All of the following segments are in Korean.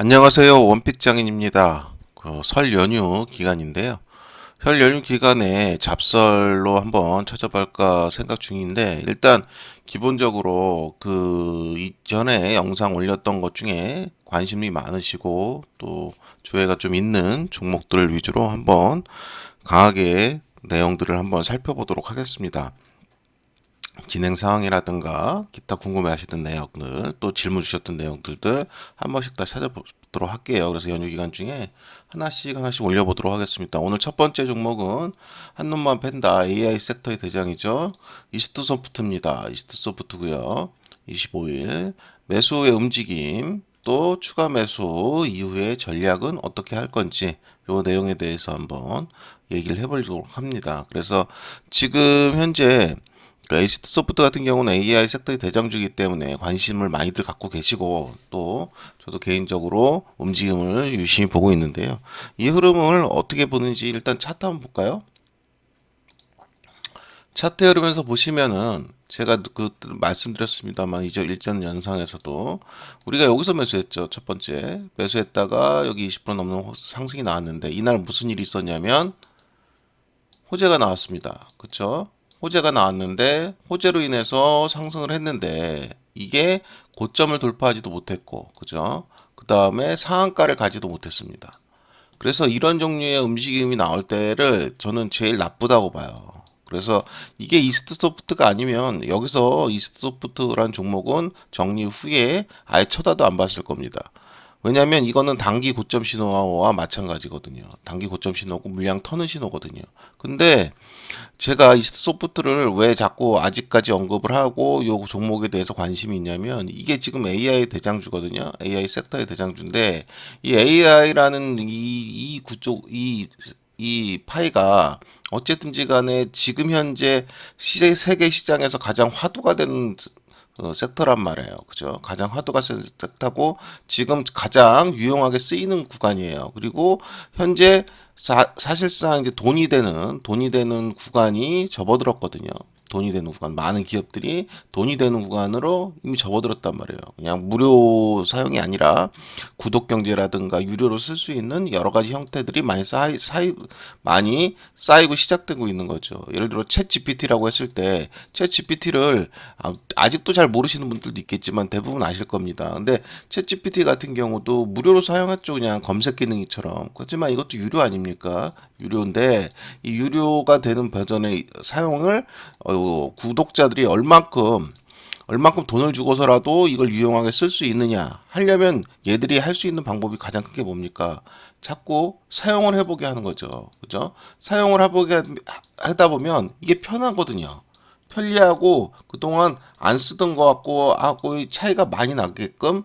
안녕하세요. 원픽장인입니다. 설 연휴 기간인데요. 설 연휴 기간에 잡설로 한번 찾아볼까 생각 중인데, 일단 기본적으로 이전에 영상 올렸던 것 중에 관심이 많으시고 또 조회가 좀 있는 종목들을 위주로 한번 강하게 내용들을 한번 살펴보도록 하겠습니다. 진행 상황이라든가 기타 궁금해 하시던 내용들, 또 질문 주셨던 내용들들 한 번씩 다 찾아보도록 할게요. 그래서 연휴 기간 중에 하나씩 올려보도록 하겠습니다. 오늘 첫 번째 종목은 한눈만 팬다 AI 섹터의 대장이죠. 이스트소프트입니다. 이스트소프트고요. 25일 매수의 움직임, 또 추가 매수 이후의 전략은 어떻게 할 건지 요 내용에 대해서 한번 얘기를 해보도록 합니다. 그래서 지금 현재 에이시트 소프트 같은 경우는 AI 섹터의 대장주이기 때문에 관심을 많이들 갖고 계시고, 또 저도 개인적으로 움직임을 유심히 보고 있는데요. 이 흐름을 어떻게 보는지 일단 차트 한번 볼까요? 차트 흐르면서 보시면은 제가 말씀드렸습니다만 이제 일전 영상에서도 우리가 여기서 매수했죠. 첫 번째 매수했다가 여기 20% 넘는 상승이 나왔는데, 이날 무슨 일이 있었냐면 호재가 나왔습니다. 그쵸? 호재가 나왔는데 호재로 인해서 상승을 했는데 이게 고점을 돌파하지도 못했고, 그죠? 그 다음에 상한가를 가지도 못했습니다. 그래서 이런 종류의 움직임이 나올 때를 저는 제일 나쁘다고 봐요. 그래서 이게 이스트 소프트가 아니면 여기서 이스트 소프트라는 종목은 정리 후에 아예 쳐다도 안 봤을 겁니다. 왜냐하면 이거는 단기 고점 신호와 마찬가지거든요. 단기 고점 신호고 물량 터는 신호거든요. 근데 제가 이스트 소프트를 왜 자꾸 아직까지 언급을 하고 요 종목에 대해서 관심이 있냐면, 이게 지금 AI 대장주거든요. AI 섹터의 대장주인데, 이 AI라는 이 구조, 이 파이가 어쨌든지 간에 지금 현재 세계 시장에서 가장 화두가 되는 섹터란 말이에요. 그죠? 가장 화두가 센 섹터고 지금 가장 유용하게 쓰이는 구간이에요. 그리고 현재 사실상 이제 돈이 되는 구간이 접어들었거든요. 돈이 되는 구간, 많은 기업들이 돈이 되는 구간으로 이미 접어들었단 말이에요. 그냥 무료 사용이 아니라 구독 경제라든가 유료로 쓸 수 있는 여러 가지 형태들이 많이 쌓이고 시작되고 있는 거죠. 예를 들어 챗 GPT라고 했을 때 챗 GPT를 아직도 잘 모르시는 분들도 있겠지만 대부분 아실 겁니다. 근데 챗 GPT 같은 경우도 무료로 사용했죠. 그냥 검색 기능이처럼. 그렇지만 이것도 유료 아닙니까? 유료인데 이 유료가 되는 버전의 사용을 구독자들이 얼만큼 돈을 주고서라도 이걸 유용하게 쓸 수 있느냐 하려면 얘들이 할 수 있는 방법이 가장 큰 게 뭡니까? 자꾸 사용을 해보게 하는 거죠. 그죠? 사용을 해보게 하다 보면 이게 편하거든요. 편리하고 그동안 안 쓰던 거 같고 하고의 차이가 많이 나게끔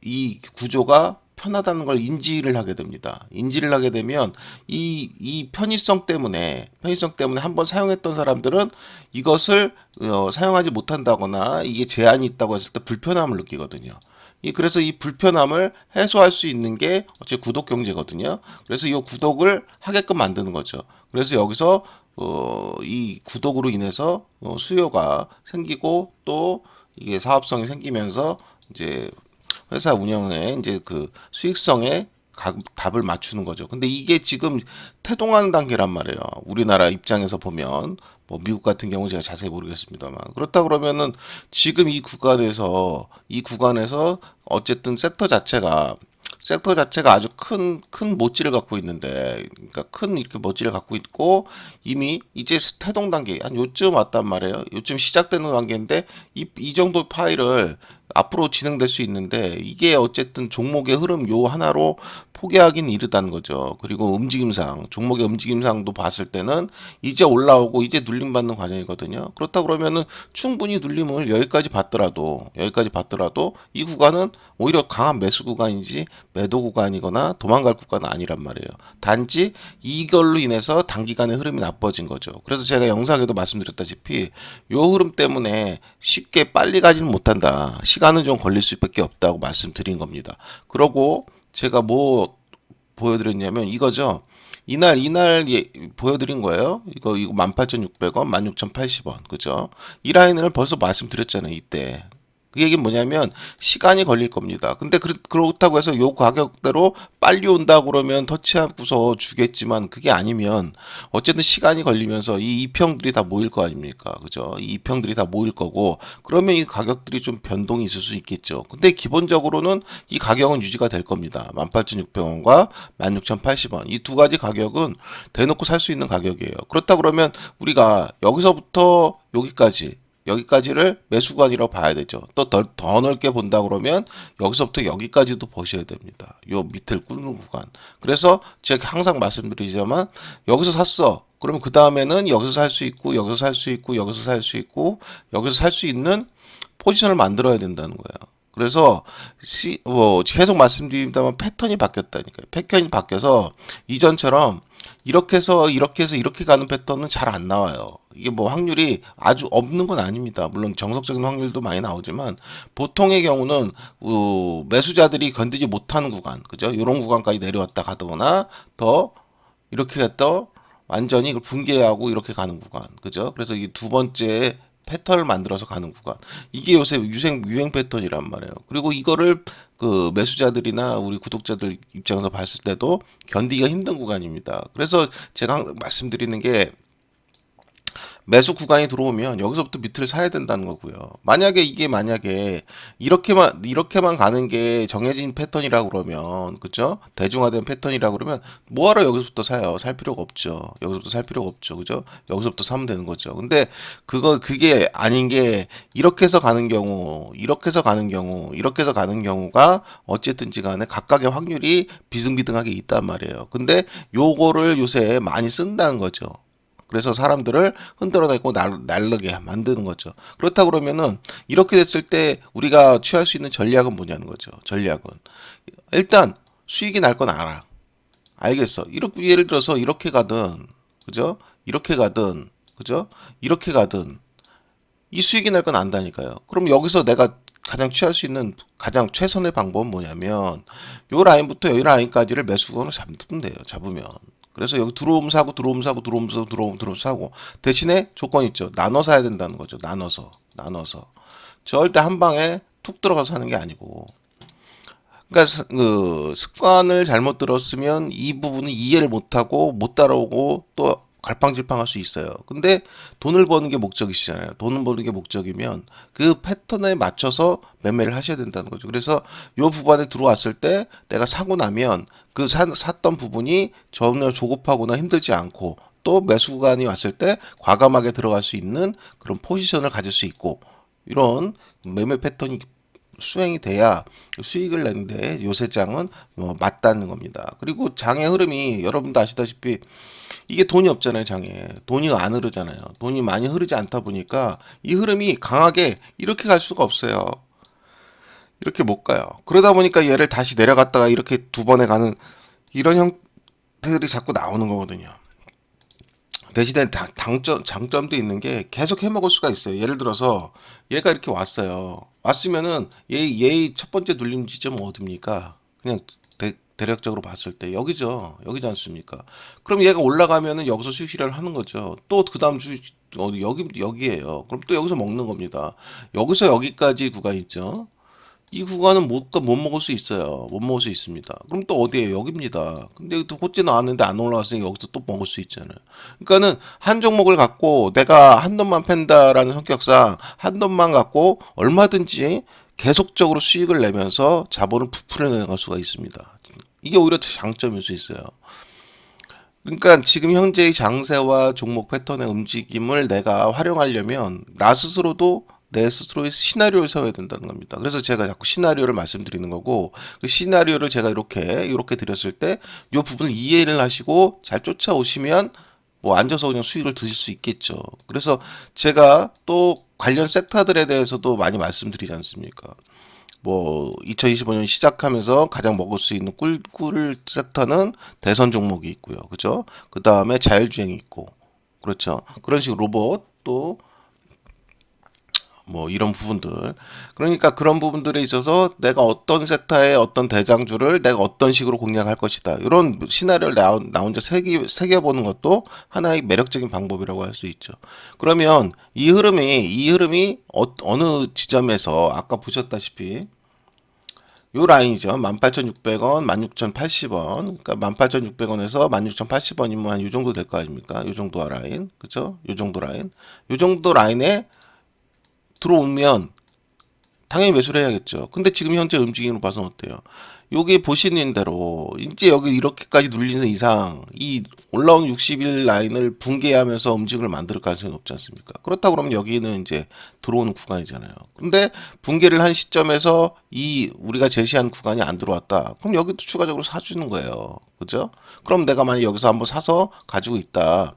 이 구조가 편하다는 걸 인지를 하게 됩니다. 인지를 하게 되면 이 편의성 때문에 한번 사용했던 사람들은 이것을 사용하지 못한다거나 이게 제한이 있다고 했을 때 불편함을 느끼거든요. 그래서 이 불편함을 해소할 수 있는 게 어째 구독 경제거든요. 그래서 이 구독을 하게끔 만드는 거죠. 그래서 여기서 이 구독으로 인해서 수요가 생기고, 또 이게 사업성이 생기면서 이제 회사 운영에 이제 수익성에 답을 맞추는 거죠. 근데 이게 지금 태동하는 단계란 말이에요. 우리나라 입장에서 보면, 뭐 미국 같은 경우 제가 자세히 모르겠습니다만, 그렇다 그러면은 지금 이 구간에서 어쨌든 섹터 자체가 아주 큰 모찌를 갖고 있는데, 그러니까 큰 이렇게 모찌를 갖고 있고, 이미 이제 태동 단계, 한 요쯤 왔단 말이에요. 요쯤 시작되는 단계인데, 이 정도 파일을 앞으로 진행될 수 있는데, 이게 어쨌든 종목의 흐름 요 하나로 포기하기는 이르다는 거죠. 그리고 종목의 움직임상도 봤을 때는 이제 올라오고 이제 눌림받는 과정이거든요. 그렇다 그러면은 충분히 눌림을 여기까지 봤더라도 이 구간은 오히려 강한 매수 구간이지 매도 구간이거나 도망갈 구간은 아니란 말이에요. 단지 이걸로 인해서 단기간에 흐름이 나빠진 거죠. 그래서 제가 영상에도 말씀드렸다시피 요 흐름 때문에 쉽게 빨리 가지는 못한다. 시간은 좀 걸릴 수밖에 없다고 말씀드린 겁니다. 그러고 제가 뭐 보여드렸냐면 이거죠. 이날 보여드린 거예요. 이거 18,600원, 16,080원. 그죠? 이 라인을 벌써 말씀드렸잖아요. 이때. 그 얘기는 뭐냐면 시간이 걸릴 겁니다. 근데 그렇다고 해서 요 가격대로 빨리 온다 그러면 터치하고서 주겠지만 그게 아니면 어쨌든 시간이 걸리면서 이 이평들이 다 모일 거 아닙니까? 그죠? 이 이평들이 다 모일 거고 그러면 이 가격들이 좀 변동이 있을 수 있겠죠. 근데 기본적으로는 이 가격은 유지가 될 겁니다. 18,600원과 16,080원. 이 두 가지 가격은 대놓고 살 수 있는 가격이에요. 그렇다 그러면 우리가 여기서부터 여기까지를 매수 구간이라고 봐야 되죠. 또 더 넓게 본다 그러면 여기서부터 여기까지도 보셔야 됩니다. 요 밑을 ቁ는 구간. 그래서 제가 항상 말씀드리지만 여기서 샀어. 그러면 그 다음에는 여기서 살 수 있고 여기서 살 수 있고 여기서 살 수 있고 여기서 살 수 있는 포지션을 만들어야 된다는 거예요. 그래서 계속 말씀드립니다만 패턴이 바뀌었다니까요. 패턴이 바뀌어서 이전처럼 이렇게 해서 이렇게 가는 패턴은 잘 안 나와요. 이게 뭐 확률이 아주 없는 건 아닙니다. 물론 정석적인 확률도 많이 나오지만 보통의 경우는 매수자들이 건드지 못하는 구간, 그죠? 이런 구간까지 내려왔다 가거나 더 이렇게 했다 완전히 그걸 붕괴하고 이렇게 가는 구간, 그죠? 그래서 이 두 번째 패턴을 만들어서 가는 구간. 이게 요새 유행 패턴이란 말이에요. 그리고 이거를 그 매수자들이나 우리 구독자들 입장에서 봤을 때도 견디기가 힘든 구간입니다. 그래서 제가 항상 말씀드리는 게 매수 구간이 들어오면 여기서부터 밑을 사야 된다는 거고요. 만약에 이렇게만 가는 게 정해진 패턴이라고 그러면 그죠? 대중화된 패턴이라고 그러면 뭐하러 여기서부터 사요? 살 필요가 없죠. 여기서부터 살 필요가 없죠. 그죠? 여기서부터 사면 되는 거죠. 근데 그게 아닌 게 이렇게 해서 가는 경우, 이렇게 해서 가는 경우, 이렇게 해서 가는 경우가 어쨌든지 간에 각각의 확률이 비등비등하게 있단 말이에요. 근데 요거를 요새 많이 쓴다는 거죠. 그래서 사람들을 흔들어 다니고 날르게 만드는 거죠. 그렇다 그러면은 이렇게 됐을 때 우리가 취할 수 있는 전략은 뭐냐는 거죠. 전략은 일단 수익이 날 건 알아. 알겠어. 이렇게 예를 들어서 이렇게 가든 그죠? 이렇게 가든 그죠? 이렇게 가든 이 수익이 날 건 안다니까요. 그럼 여기서 내가 가장 취할 수 있는 가장 최선의 방법은 뭐냐면 요 라인부터 요 라인까지를 매수권을 잡으면 돼요. 잡으면. 그래서 여기 들어오면 사고 들어오면 사고 들어오면 사고 들어오면 사고 대신에 조건 있죠. 나눠 사야 된다는 거죠. 나눠서 절대 한 방에 툭 들어가서 사는 게 아니고 그러니까 그 습관을 잘못 들었으면 이 부분을 이해를 못하고 못 따라오고 또 갈팡질팡할 수 있어요. 근데 돈을 버는 게 목적이시잖아요. 돈을 버는 게 목적이면 그 패턴에 맞춰서 매매를 하셔야 된다는 거죠. 그래서 요 부분에 들어왔을 때 내가 사고 나면 그 샀던 부분이 전혀 조급하거나 힘들지 않고 또 매수 구간이 왔을 때 과감하게 들어갈 수 있는 그런 포지션을 가질 수 있고 이런 매매 패턴이 수행이 돼야 수익을 내는데 요새장은 뭐 맞다는 겁니다. 그리고 장의 흐름이 여러분도 아시다시피 이게 돈이 없잖아요, 장에. 돈이 안 흐르잖아요. 돈이 많이 흐르지 않다 보니까 이 흐름이 강하게 이렇게 갈 수가 없어요. 이렇게 못 가요. 그러다 보니까 얘를 다시 내려갔다가 이렇게 두 번에 가는 이런 형태들이 자꾸 나오는 거거든요. 대신에 장점도 있는 게 계속 해먹을 수가 있어요. 예를 들어서 얘가 이렇게 왔어요. 왔으면은 얘의 첫 번째 눌림 지점은 어딥니까? 그냥 대략적으로 봤을 때 여기죠. 여기지 않습니까? 그럼 얘가 올라가면은 여기서 수익 실현을 하는 거죠. 또 그 다음 수익 여기에요. 그럼 또 여기서 먹는 겁니다. 여기서 여기까지 구간 있죠. 이 구간은 못 먹을 수 있어요. 못 먹을 수 있습니다. 그럼 또 어디에요? 여기입니다. 근데 또 호재 나왔는데 안 올라왔으니까 여기서 또 먹을 수 있잖아요. 그러니까는 한 종목을 갖고 내가 한 돈만 팬다라는 성격상 한 돈만 갖고 얼마든지 계속적으로 수익을 내면서 자본을 부풀려 나갈 수가 있습니다. 이게 오히려 장점일 수 있어요. 그러니까 지금 현재의 장세와 종목 패턴의 움직임을 내가 활용하려면 나 스스로도 내 스스로의 시나리오를 세워야 된다는 겁니다. 그래서 제가 자꾸 시나리오를 말씀드리는 거고 그 시나리오를 제가 이렇게 드렸을 때 이 부분을 이해를 하시고 잘 쫓아오시면 뭐 앉아서 그냥 수익을 드실 수 있겠죠. 그래서 제가 또 관련 섹터들에 대해서도 많이 말씀드리지 않습니까? 뭐 2025년 시작하면서 가장 먹을 수 있는 꿀 섹터는 대선 종목이 있고요. 그죠? 그 다음에 자율주행이 있고 그렇죠. 그런 식으로 로봇 또 뭐 이런 부분들. 그러니까 그런 부분들에 있어서 내가 어떤 섹터의 어떤 대장주를 내가 어떤 식으로 공략할 것이다. 이런 시나리오를 나 혼자 새겨보는 것도 하나의 매력적인 방법이라고 할 수 있죠. 그러면 이 흐름이 어느 지점에서 아까 보셨다시피 요 라인이죠. 18,600원, 16,080원. 그러니까 18,600원에서 16,080원이면 한 요 정도 될 거 아닙니까? 요 정도 라인. 그쵸? 요 정도 라인. 요 정도 라인에 들어오면 당연히 매수를 해야겠죠. 근데 지금 현재 움직임을 봐서는 어때요? 여기 보시는 대로 이제 여기 이렇게까지 눌리는 이상 이 올라온 60일 라인을 붕괴하면서 움직임을 만들 가능성이 높지 않습니까? 그렇다고 그러면 여기는 이제 들어오는 구간이잖아요. 근데 붕괴를 한 시점에서 이 우리가 제시한 구간이 안 들어왔다. 그럼 여기도 추가적으로 사주는 거예요. 그죠? 그럼 내가 만약 여기서 한번 사서 가지고 있다.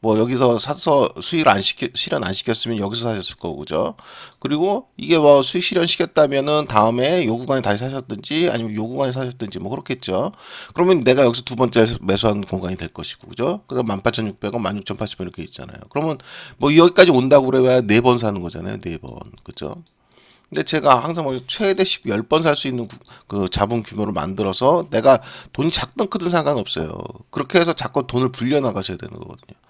뭐 여기서 사서 수익을 실현 안 시켰으면 여기서 사셨을 거고 그죠? 그리고 이게 뭐 수익 실현 시켰다면은 다음에 요 구간에 다시 사셨든지 아니면 요 구간에 사셨든지 뭐 그렇겠죠. 그러면 내가 여기서 두 번째 매수한 공간이 될 것이고 그죠? 그다음 18,600원, 16,080원 이렇게 있잖아요. 그러면 뭐 여기까지 온다고 그래야 네 번 사는 거잖아요. 네 번. 그죠? 근데 제가 항상 뭐 최대 10번 살 수 있는 그 자본 규모를 만들어서 내가 돈이 작든 크든 상관없어요. 그렇게 해서 자꾸 돈을 불려 나가셔야 되는 거거든요.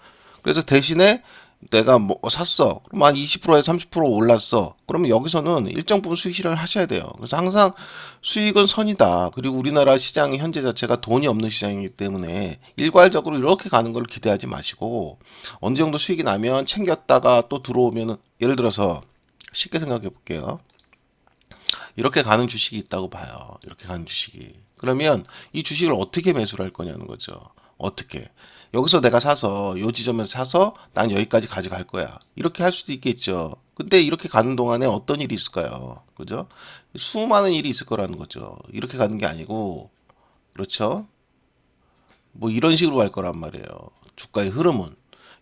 그래서 대신에 내가 뭐 샀어. 그럼 한 20%에서 30% 올랐어. 그러면 여기서는 일정 부분 수익 실현을 하셔야 돼요. 그래서 항상 수익은 선이다. 그리고 우리나라 시장이 현재 자체가 돈이 없는 시장이기 때문에 일괄적으로 이렇게 가는 걸 기대하지 마시고 어느 정도 수익이 나면 챙겼다가 또 들어오면은 예를 들어서 쉽게 생각해 볼게요. 이렇게 가는 주식이 있다고 봐요. 이렇게 가는 주식이. 그러면 이 주식을 어떻게 매수를 할 거냐는 거죠. 어떻게. 여기서 내가 사서 요 지점에서 사서 난 여기까지 가져갈 거야. 이렇게 할 수도 있겠죠. 근데 이렇게 가는 동안에 어떤 일이 있을까요? 그죠? 수많은 일이 있을 거라는 거죠. 이렇게 가는 게 아니고 그렇죠? 뭐 이런 식으로 갈 거란 말이에요. 주가의 흐름은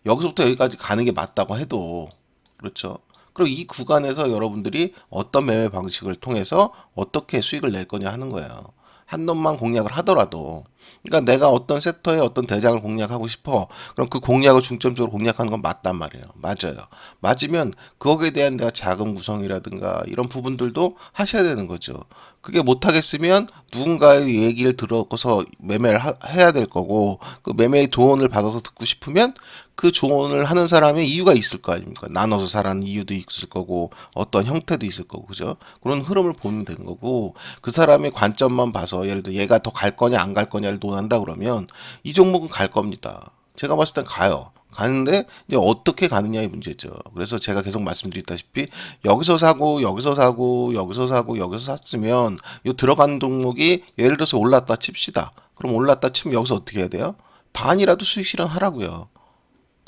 여기서부터 여기까지 가는 게 맞다고 해도 그렇죠. 그리고 이 구간에서 여러분들이 어떤 매매 방식을 통해서 어떻게 수익을 낼 거냐 하는 거예요. 한 놈만 공략을 하더라도 그러니까 내가 어떤 섹터에 어떤 대장을 공략하고 싶어. 그럼 그 공략을 중점적으로 공략하는 건 맞단 말이에요. 맞아요. 맞으면 거기에 대한 내가 자금 구성이라든가 이런 부분들도 하셔야 되는 거죠. 그게 못하겠으면 누군가의 얘기를 들어서 매매를 해야 될 거고 그 매매의 조언을 받아서 듣고 싶으면 그 조언을 하는 사람의 이유가 있을 거 아닙니까? 나눠서 사라는 이유도 있을 거고 어떤 형태도 있을 거고 그죠? 그런 흐름을 보면 되는 거고 그 사람의 관점만 봐서 예를 들어 얘가 더 갈 거냐 안 갈 거냐를 논한다 그러면 이 종목은 갈 겁니다. 제가 봤을 땐 가요. 가는데 이제 어떻게 가느냐의 문제죠. 그래서 제가 계속 말씀드렸다시피 여기서 사고 여기서 사고 여기서 사고 여기서 샀으면 이 들어간 종목이 예를 들어서 올랐다 칩시다. 그럼 올랐다 치면 여기서 어떻게 해야 돼요? 반이라도 수익 실현하라고요.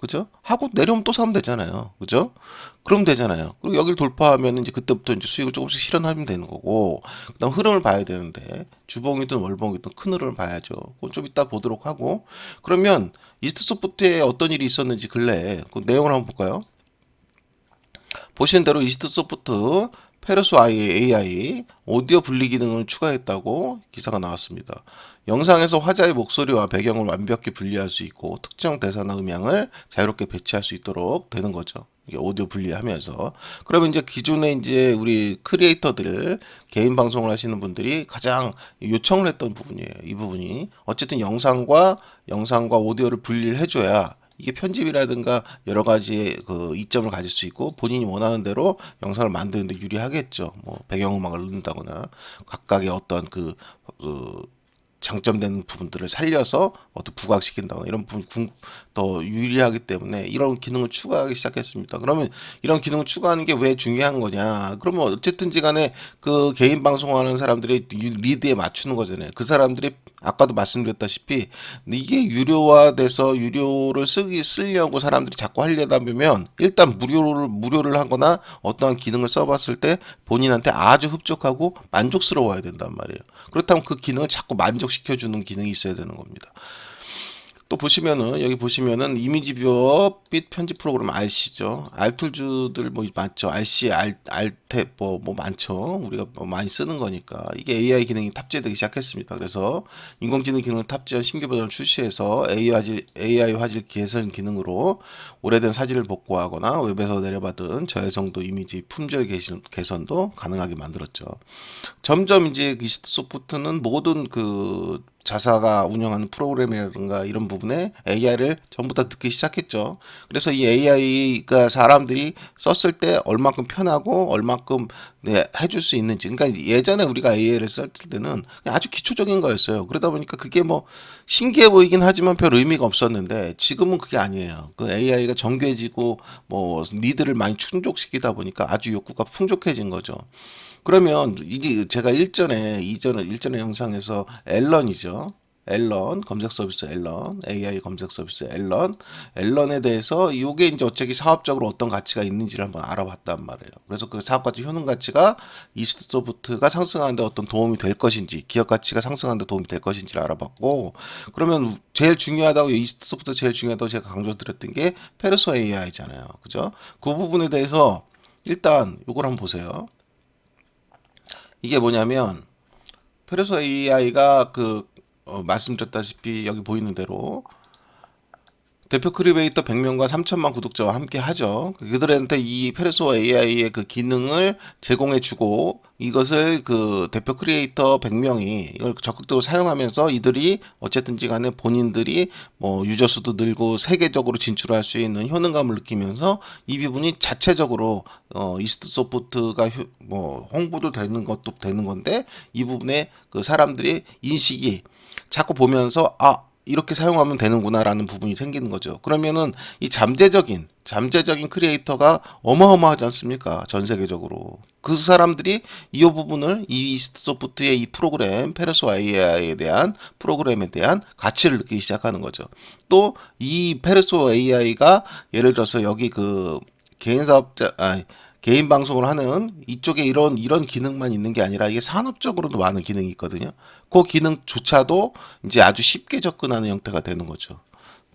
그죠? 하고 내려오면 또 사면 되잖아요. 그죠? 그럼 되잖아요. 그리고 여기를 돌파하면 이제 그때부터 이제 수익을 조금씩 실현하면 되는 거고, 그다음 흐름을 봐야 되는데, 주봉이든 월봉이든 큰 흐름을 봐야죠. 그건 좀 이따 보도록 하고, 그러면 이스트소프트에 어떤 일이 있었는지 근래에 그 내용을 한번 볼까요? 보시는 대로 이스트소프트 페르소 AI 오디오 분리 기능을 추가했다고 기사가 나왔습니다. 영상에서 화자의 목소리와 배경을 완벽히 분리할 수 있고 특정 대사나 음향을 자유롭게 배치할 수 있도록 되는 거죠. 이게 오디오 분리하면서 그러면 이제 기존에 이제 우리 크리에이터들 개인 방송을 하시는 분들이 가장 요청을 했던 부분이에요. 이 부분이 어쨌든 영상과 오디오를 분리를 해줘야 이게 편집이라든가 여러 가지 그 이점을 가질 수 있고 본인이 원하는 대로 영상을 만드는데 유리하겠죠. 뭐 배경음악을 넣는다거나 각각의 어떤 그 장점되는 부분들을 살려서 어떤 부각시킨다거나 이런 부분 더 유리하기 때문에 이런 기능을 추가하기 시작했습니다. 그러면 이런 기능을 추가하는 게 왜 중요한 거냐? 그러면 어쨌든지 간에 그 개인 방송하는 사람들이 리드에 맞추는 거잖아요. 그 사람들이 아까도 말씀드렸다시피 이게 유료화돼서 유료를 쓰려고 사람들이 자꾸 하려다 보면 일단 무료를 하거나 어떠한 기능을 써봤을 때 본인한테 아주 흡족하고 만족스러워야 된단 말이에요. 그렇다면 그 기능을 자꾸 만족시켜주는 기능이 있어야 되는 겁니다. 또 보시면은 여기 보시면은 이미지 뷰어 및 편집 프로그램 RC죠. R툴즈들 뭐 많죠. RC, R탭 뭐 많죠. 우리가 뭐 많이 쓰는 거니까 이게 AI 기능이 탑재되기 시작했습니다. 그래서 인공지능 기능을 탑재한 신규 버전을 출시해서 AI 화질 개선 기능으로 오래된 사진을 복구하거나 웹에서 내려받은 저해성도 이미지 품질 개선도 가능하게 만들었죠. 점점 이제 이스트 소프트는 모든 그 자사가 운영하는 프로그램이라든가 이런 부분에 AI를 전부 다 넣기 시작했죠. 그래서 이 AI가 사람들이 썼을 때 얼마큼 편하고 얼마큼 네, 해줄 수 있는지. 그러니까 예전에 우리가 AI를 쓸 때는 그냥 아주 기초적인 거였어요. 그러다 보니까 그게 뭐 신기해 보이긴 하지만 별 의미가 없었는데 지금은 그게 아니에요. 그 AI가 정교해지고 뭐 니드를 많이 충족시키다 보니까 아주 욕구가 풍족해진 거죠. 그러면 이게 제가 일전에 영상에서 앨런이죠. 앨런 검색 서비스 앨런 AI 검색 서비스 앨런에 대해서 이게 이제 어차피 사업적으로 어떤 가치가 있는지를 한번 알아봤단 말이에요. 그래서 그 사업 가치 효능 가치가 이스트 소프트가 상승하는데 어떤 도움이 될 것인지 기업 가치가 상승하는데 도움이 될 것인지를 알아봤고 그러면 제일 중요하다고 이스트 소프트 제일 중요하다고 제가 강조드렸던 게 페르소 AI잖아요. 그죠? 그 부분에 대해서 일단 요걸 한번 보세요. 이게 뭐냐면 페르소 AI가 말씀드렸다시피 여기 보이는 대로 대표 크리에이터 100명과 3천만 구독자와 함께 하죠. 그들한테 이 페르소 AI의 그 기능을 제공해 주고 이것을 그 대표 크리에이터 100명이 이걸 적극적으로 사용하면서 이들이 어쨌든지 간에 본인들이 뭐 유저 수도 늘고 세계적으로 진출할 수 있는 효능감을 느끼면서 이 부분이 자체적으로 이스트 소프트가 뭐 홍보도 되는 것도 되는 건데 이 부분에 그 사람들이 인식이 자꾸 보면서 이렇게 사용하면 되는구나라는 부분이 생기는 거죠. 그러면은 이 잠재적인 크리에이터가 어마어마하지 않습니까? 전 세계적으로. 그 사람들이 이 부분을 이 이스트 소프트의 이 프로그램, 페르소 AI에 대한 프로그램에 대한 가치를 느끼기 시작하는 거죠. 또 이 페르소 AI가 예를 들어서 여기 그 개인 방송을 하는 이쪽에 이런 기능만 있는 게 아니라 이게 산업적으로도 많은 기능이 있거든요. 그 기능조차도 이제 아주 쉽게 접근하는 형태가 되는 거죠.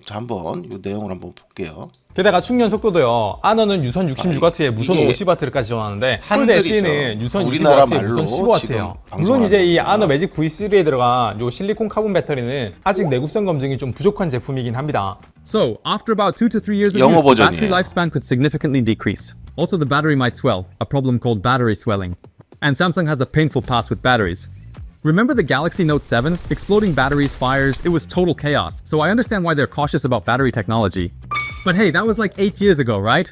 자, 한번 이 내용을 한번 볼게요. 게다가 충전 속도도요. 아너는 유선 66W에 무선 이게 50W까지 지원하는데 폴드 한글이죠. SE는 유선 우리나라 25W에 말로 무선 15W예요. 지금 물론 방송을 이제 이 하는 아너 겁니다. 매직 V3에 들어간 요 실리콘 카본 배터리는 아직 내구성 검증이 좀 부족한 제품이긴 합니다. So, after about 2 to 3 years of 영어 use, the battery 버전이에요. lifespan could significantly decrease. Also, the battery might swell, a problem called battery swelling. And Samsung has a painful past with batteries. Remember the Galaxy Note 7? Exploding batteries, fires, it was total chaos. So I understand why they're cautious about battery technology. But hey, that was like 8 years ago, right?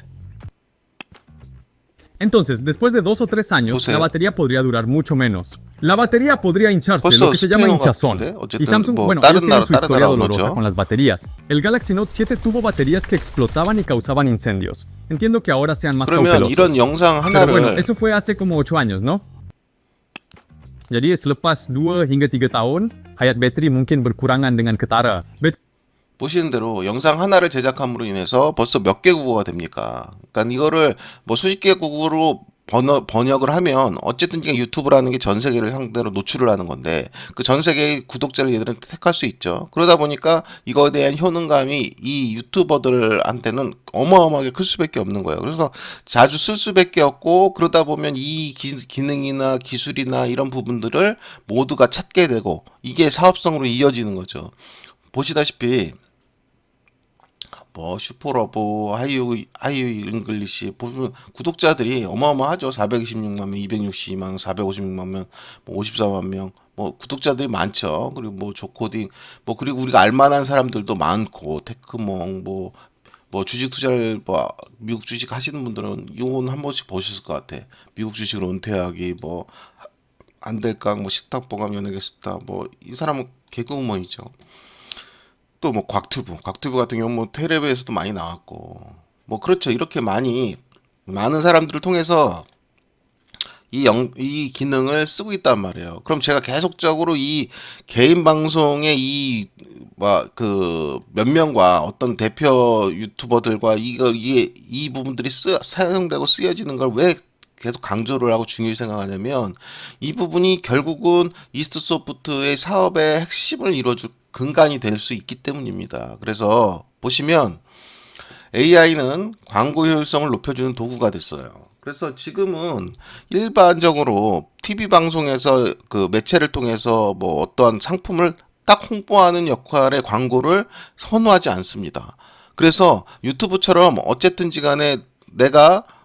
Entonces, después de 2 o 3 años, 보세요. la batería podría durar mucho menos. La batería podría hincharse, 벌써 lo que se llama 스페인어 hinchazón. 같은데? Y 어쨌든 Samsung, 뭐 bueno, 다른 ellos tienen su 나라 historia 언어죠. dolorosa con las baterías. El Galaxy Note 7 tuvo baterías que explotaban y causaban incendios. Entiendo que ahora sean más 그러면 cautelosos. 이런 영상 Pero bueno, 하나를 eso fue hace como 8 años, ¿no? Jadi selepas 2 hingga 3 tahun, hayat bateri mungkin berkurangan dengan ketara. 보시는 대로 영상 하나를 제작함으로 인해서 벌써 몇 개 국어가 됩니까? 그러니까 이거를 뭐 수십 개 국어로 번역을 하면 어쨌든 유튜브라는 게 전 세계를 상대로 노출을 하는 건데 그 전 세계의 구독자를 얘들은 택할 수 있죠. 그러다 보니까 이거에 대한 효능감이 이 유튜버들한테는 어마어마하게 클 수밖에 없는 거예요. 그래서 자주 쓸 수밖에 없고 그러다 보면 이 기능이나 기술이나 이런 부분들을 모두가 찾게 되고 이게 사업성으로 이어지는 거죠. 보시다시피 뭐 슈퍼러브 하이유 잉글리시 보면 구독자들이 어마어마하죠. 426만 명, 262만 명, 456만 명, 뭐 54만 명, 뭐 구독자들이 많죠. 그리고 뭐 조코딩, 뭐 그리고 우리가 알만한 사람들도 많고 테크몽, 뭐 주식 투자를 뭐 미국 주식 하시는 분들은 이건 한 번씩 보셨을 것 같아. 미국 주식을 은퇴하기, 뭐 안될깡, 뭐 식탁보감 연예계 스타, 뭐 이 사람은 개그우먼이죠. 또 뭐 곽튜브 같은 경우 뭐 테레비에서도 많이 나왔고 뭐 그렇죠. 이렇게 많은 사람들을 통해서 이 기능을 쓰고 있단 말이에요. 그럼 제가 계속적으로 이 개인 방송의 몇 명과 어떤 대표 유튜버들과 이 부분들이 사용되고 쓰여지는 걸 왜 계속 강조를 하고 중요히 생각하냐면 이 부분이 결국은 이스트 소프트의 사업의 핵심을 이루어줄 근간이 될 수 있기 때문입니다. 그래서 보시면 AI는 광고 효율성을 높여주는 도구가 됐어요. 그래서 지금은 일반적으로 TV 방송에서 그 매체를 통해서 뭐 어떠한 상품을 딱 홍보하는 역할의 광고를 선호하지 않습니다. 그래서 유튜브처럼 어쨌든지 간에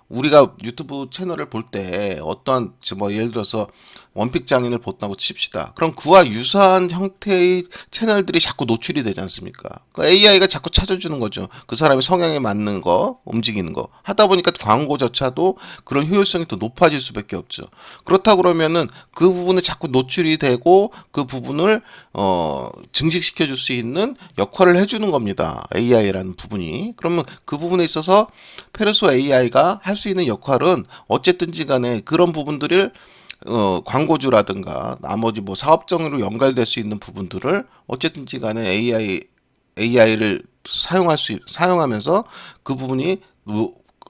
우리가 유튜브 채널을 볼 때 어떠한 뭐 예를 들어서 원픽 장인을 본다고 칩시다. 그럼 그와 유사한 형태의 채널들이 자꾸 노출이 되지 않습니까? AI가 자꾸 찾아주는 거죠. 그 사람의 성향에 맞는 거, 움직이는 거. 하다 보니까 광고조차도 그런 효율성이 더 높아질 수밖에 없죠. 그렇다 그러면은 그 부분에 자꾸 노출이 되고 그 부분을 증식시켜 줄 수 있는 역할을 해주는 겁니다. AI라는 부분이. 그러면 그 부분에 있어서 페르소 AI가 할 수 있는 역할은 어쨌든지 간에 그런 부분들을 광고주라든가 나머지 뭐 사업적으로 연결될 수 있는 부분들을 어쨌든지 간에 AI를 사용하면서 그 부분이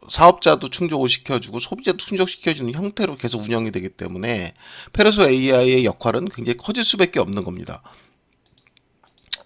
사업자도 충족을 시켜주고 소비자도 충족시켜주는 형태로 계속 운영이 되기 때문에 페르소 AI의 역할은 굉장히 커질 수밖에 없는 겁니다.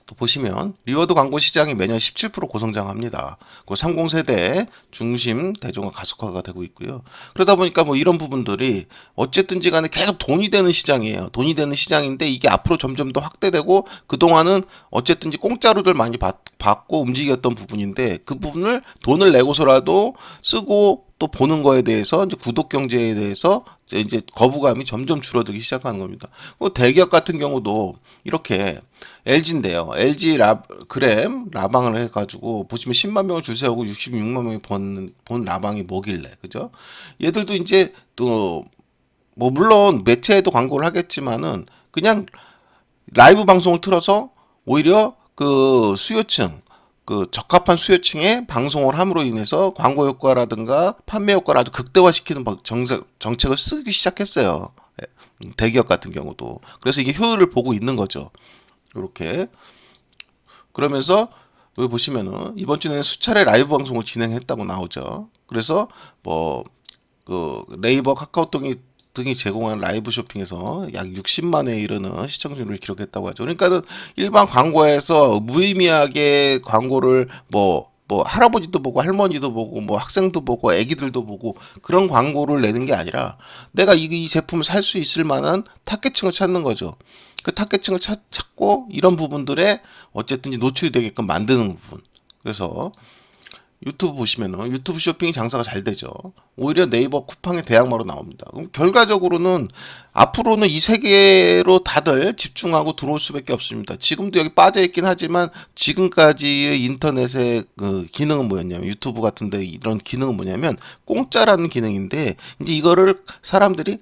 또 보시면 리워드 광고 시장이 매년 17% 고성장합니다. 그 30세대 중심 대중화 가속화가 되고 있고요. 그러다 보니까 뭐 이런 부분들이 어쨌든지 간에 계속 돈이 되는 시장이에요. 돈이 되는 시장인데 이게 앞으로 점점 더 확대되고 그동안은 어쨌든지 공짜로들 많이 받고 움직였던 부분인데 그 부분을 돈을 내고서라도 쓰고 또 보는 거에 대해서 이제 구독 경제에 대해서 이제 거부감이 점점 줄어들기 시작하는 겁니다. 뭐 대기업 같은 경우도 이렇게 LG인데요. LG 그램 라방을 해가지고 보시면 10만 명을 줄 세우고 66만 명이 본 라방이 뭐길래, 그죠? 얘들도 이제 또 뭐 물론 매체에도 광고를 하겠지만은 그냥 라이브 방송을 틀어서 오히려 그 수요층 그 적합한 수요층에 방송을 함으로 인해서 광고 효과라든가 판매 효과를 아주 극대화시키는 정책을 쓰기 시작했어요. 대기업 같은 경우도. 그래서 이게 효율을 보고 있는 거죠. 이렇게. 그러면서 여기 보시면은 이번 주에는 수차례 라이브 방송을 진행했다고 나오죠. 그래서 뭐 그 네이버, 카카오톡 등이 제공한 라이브 쇼핑에서 약 60만에 이르는 시청률을 기록했다고 하죠. 그러니까는 일반 광고에서 무의미하게 광고를 뭐 할아버지도 보고 할머니도 보고 뭐 학생도 보고 애기들도 보고 그런 광고를 내는 게 아니라 내가 이 제품을 살 수 있을 만한 타겟층을 찾는 거죠. 그 타겟층을 찾고 이런 부분들에 어쨌든지 노출이 되게끔 만드는 부분. 그래서 유튜브 보시면은 유튜브 쇼핑이 장사가 잘 되죠. 오히려 네이버 쿠팡의 대항마로 나옵니다. 그럼 결과적으로는 앞으로는 이 세계로 다들 집중하고 들어올 수밖에 없습니다. 지금도 여기 빠져 있긴 하지만 지금까지의 인터넷의 그 기능은 뭐였냐면 유튜브 같은데 이런 기능은 뭐냐면 공짜라는 기능인데 이제 이거를 사람들이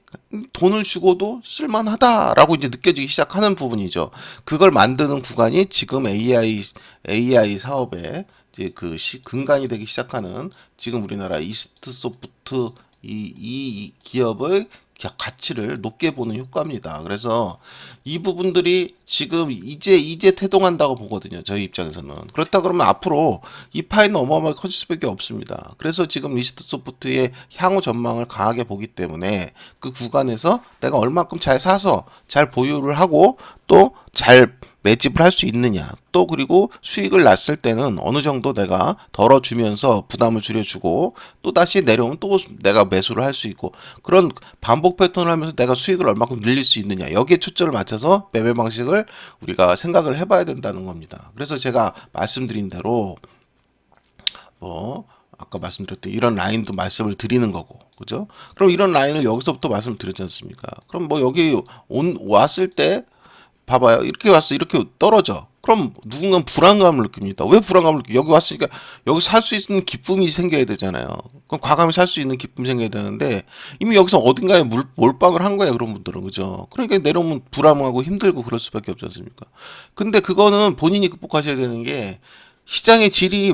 돈을 주고도 쓸만하다라고 이제 느껴지기 시작하는 부분이죠. 그걸 만드는 구간이 지금 AI 사업에 이제 그 근간이 되기 시작하는 지금 우리나라 이스트 소프트 이 기업의 가치를 높게 보는 효과입니다. 그래서 이 부분들이 지금 이제 태동한다고 보거든요. 저희 입장에서는. 그렇다 그러면 앞으로 이 파이는 어마어마하게 커질 수밖에 없습니다. 그래서 지금 이스트 소프트의 향후 전망을 강하게 보기 때문에 그 구간에서 내가 얼마큼 잘 사서 잘 보유를 하고 또 잘 매집을 할 수 있느냐. 또 그리고 수익을 났을 때는 어느 정도 내가 덜어주면서 부담을 줄여주고 또 다시 내려오면 또 내가 매수를 할 수 있고 그런 반복 패턴을 하면서 내가 수익을 얼마큼 늘릴 수 있느냐. 여기에 초점을 맞춰서 매매 방식을 우리가 생각을 해봐야 된다는 겁니다. 그래서 제가 말씀드린 대로 뭐 아까 말씀드렸던 이런 라인도 말씀을 드리는 거고, 그죠? 그럼 이런 라인을 여기서부터 말씀을 드렸지 않습니까? 그럼 뭐 여기 왔을 때 봐봐요. 이렇게 왔어. 이렇게 떨어져. 그럼 누군가는 불안감을 느낍니다. 왜 불안감을 느껴? 여기 왔으니까 여기 살 수 있는 기쁨이 생겨야 되잖아요. 그럼 과감히 살 수 있는 기쁨이 생겨야 되는데 이미 여기서 어딘가에 몰빵을 한 거예요. 그런 분들은. 그죠? 그러니까 내려오면 불안하고 힘들고 그럴 수밖에 없지 않습니까? 근데 그거는 본인이 극복하셔야 되는 게 시장의 질이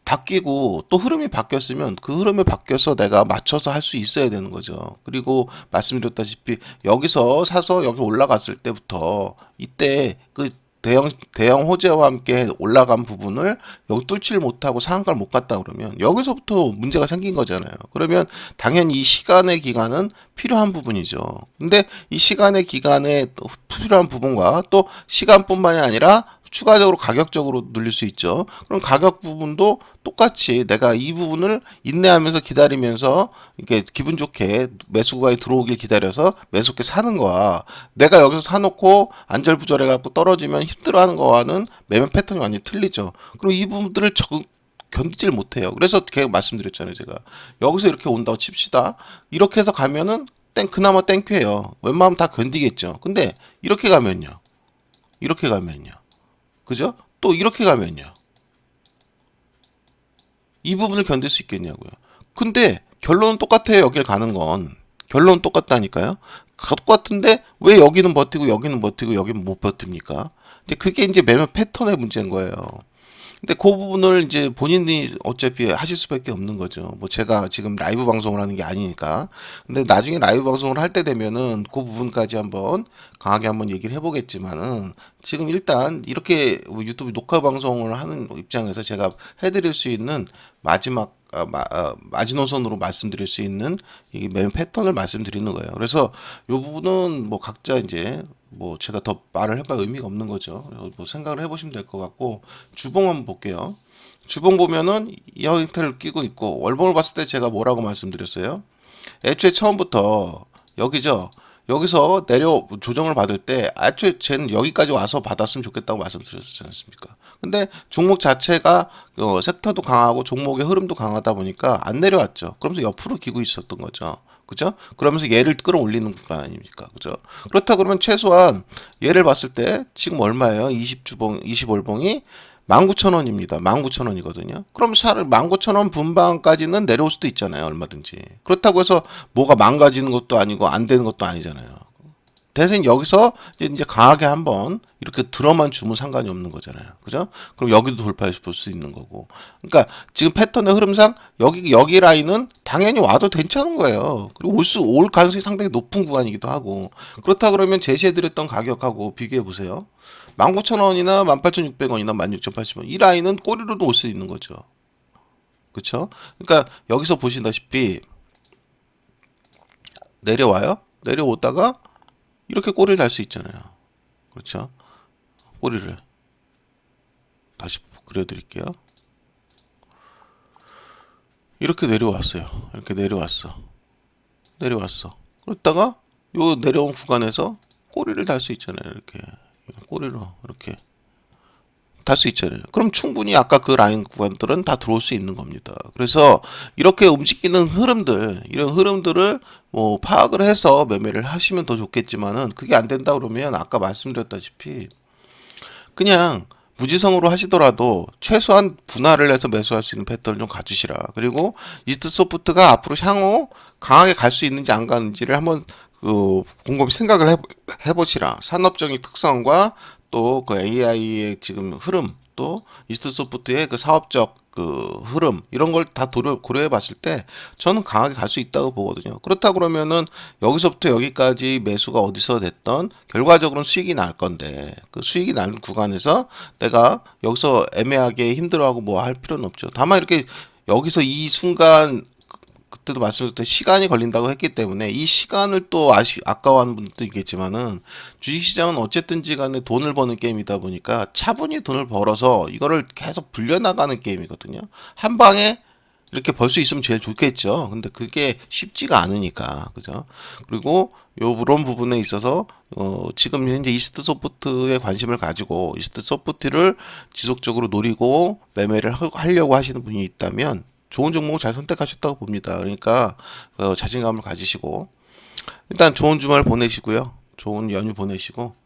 바뀌고 또 흐름이 바뀌었으면 그 흐름에 바뀌어서 내가 맞춰서 할 수 있어야 되는 거죠. 그리고 말씀드렸다시피 여기서 사서 여기 올라갔을 때부터 이때 그 대형 호재와 함께 올라간 부분을 여기 뚫지를 못하고 상한가를 못 갔다 그러면 여기서부터 문제가 생긴 거잖아요. 그러면 당연히 이 시간의 기간은 필요한 부분이죠. 근데 이 시간의 기간에 또 필요한 부분과 또 시간뿐만이 아니라 추가적으로 가격적으로 늘릴 수 있죠. 그럼 가격 부분도 똑같이 내가 이 부분을 인내하면서 기다리면서 이렇게 기분 좋게 매수가에 들어오길 기다려서 매수게 사는 거야. 내가 여기서 사놓고 안절부절해 갖고 떨어지면 힘들어하는 거와는 매매 패턴이 완전히 틀리죠. 그럼 이 부분들을 견디질 못해요. 그래서 계속 말씀드렸잖아요, 제가. 여기서 이렇게 온다고 칩시다. 이렇게 해서 가면은 그나마 땡큐예요. 웬만하면 다 견디겠죠. 근데 이렇게 가면요. 이렇게 가면요. 그죠? 또 이렇게 가면요. 이 부분을 견딜 수 있겠냐고요. 근데 결론은 똑같아요. 여길 가는 건. 결론은 똑같다니까요. 똑같은데 왜 여기는 버티고 여기는 버티고 여기는 못 버팁니까? 근데 그게 이제 매매 패턴의 문제인 거예요. 근데 그 부분을 이제 본인이 어차피 하실 수밖에 없는 거죠. 뭐 제가 지금 라이브 방송을 하는 게 아니니까. 근데 나중에 라이브 방송을 할 때 되면은 그 부분까지 한번 강하게 한번 얘기를 해보겠지만은 지금 일단 이렇게 유튜브 녹화 방송을 하는 입장에서 제가 해드릴 수 있는 마지막 마지노선으로 말씀드릴 수 있는 이 매매 패턴을 말씀드리는 거예요. 그래서 이 부분은 뭐 각자 이제 뭐 제가 더 말을 해봐 의미가 없는 거죠. 뭐 생각을 해보시면 될 것 같고 주봉 한번 볼게요. 주봉 보면은 이 형태를 끼고 있고 월봉을 봤을 때 제가 뭐라고 말씀드렸어요? 애초에 처음부터 여기죠. 여기서 내려 조정을 받을 때 애초에 쟤는 여기까지 와서 받았으면 좋겠다고 말씀드렸지 않습니까? 근데 종목 자체가 섹터도 강하고 종목의 흐름도 강하다 보니까 안 내려왔죠. 그러면서 옆으로 기고 있었던 거죠. 그죠? 그러면서 얘를 끌어올리는 구간 아닙니까? 그죠? 그렇다 그러면 최소한 얘를 봤을 때 지금 얼마예요? 20주봉, 20월봉이 19,000원입니다. 19,000원이거든요. 그럼 19,000원 분방까지는 내려올 수도 있잖아요. 얼마든지. 그렇다고 해서 뭐가 망가지는 것도 아니고 안 되는 것도 아니잖아요. 대신 여기서 이제 강하게 한번 이렇게 들어만 주면 상관이 없는 거잖아요. 그죠? 그럼 여기도 돌파해 볼 수 있는 거고. 그러니까 지금 패턴의 흐름상 여기 라인은 당연히 와도 괜찮은 거예요. 그리고 올 가능성이 상당히 높은 구간이기도 하고. 그렇다 그러면 제시해드렸던 가격하고 비교해 보세요. 19,000원이나 18,600원이나 16,080원. 이 라인은 꼬리로도 올 수 있는 거죠. 그렇죠? 그러니까 여기서 보시다시피 내려와요. 내려오다가 이렇게 꼬리를 달 수 있잖아요. 그렇죠? 꼬리를 다시 그려드릴게요. 이렇게 내려왔어요. 이렇게 내려왔어. 그러다가 요 내려온 구간에서 꼬리를 달 수 있잖아요. 이렇게 꼬리로 이렇게 달 수 있잖아요. 그럼 충분히 아까 그 라인 구간들은 다 들어올 수 있는 겁니다. 그래서 이렇게 움직이는 흐름들, 이런 흐름들을 뭐 파악을 해서 매매를 하시면 더 좋겠지만은 그게 안 된다 그러면 아까 말씀드렸다시피 그냥 무지성으로 하시더라도 최소한 분할을 해서 매수할 수 있는 패턴을 좀 가주시라. 그리고 이스트 소프트가 앞으로 향후 강하게 갈 수 있는지 안 가는지를 한번 곰곰이 생각을 해보시라. 산업적인 특성과 또 그 AI의 지금 흐름, 또 이스트 소프트의 그 사업적 그 흐름 이런 걸 다 고려해 봤을 때 저는 강하게 갈 수 있다고 보거든요. 그렇다 그러면은 여기서부터 여기까지 매수가 어디서 됐던 결과적으로는 수익이 날 건데 그 수익이 나는 구간에서 내가 여기서 애매하게 힘들어하고 뭐 할 필요는 없죠. 다만 이렇게 여기서 이 순간 그때도 말씀드렸던 시간이 걸린다고 했기 때문에 이 시간을 또 아까워하는 분들도 있겠지만은 주식시장은 어쨌든지 간에 돈을 버는 게임이다 보니까 차분히 돈을 벌어서 이거를 계속 불려나가는 게임이거든요. 한 방에 이렇게 벌 수 있으면 제일 좋겠죠. 근데 그게 쉽지가 않으니까. 그죠? 그리고 요런 부분에 있어서 지금 현재 이스트 소프트에 관심을 가지고 이스트 소프트를 지속적으로 노리고 매매를 하려고 하시는 분이 있다면 좋은 종목을 잘 선택하셨다고 봅니다. 그러니까 자신감을 가지시고 일단 좋은 주말 보내시고요. 좋은 연휴 보내시고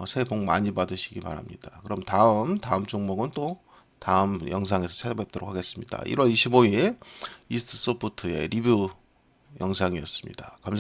새해 복 많이 받으시기 바랍니다. 그럼 다음 종목은 또 다음 영상에서 찾아뵙도록 하겠습니다. 1월 25일 이스트 소프트의 리뷰 영상이었습니다. 감사합니다.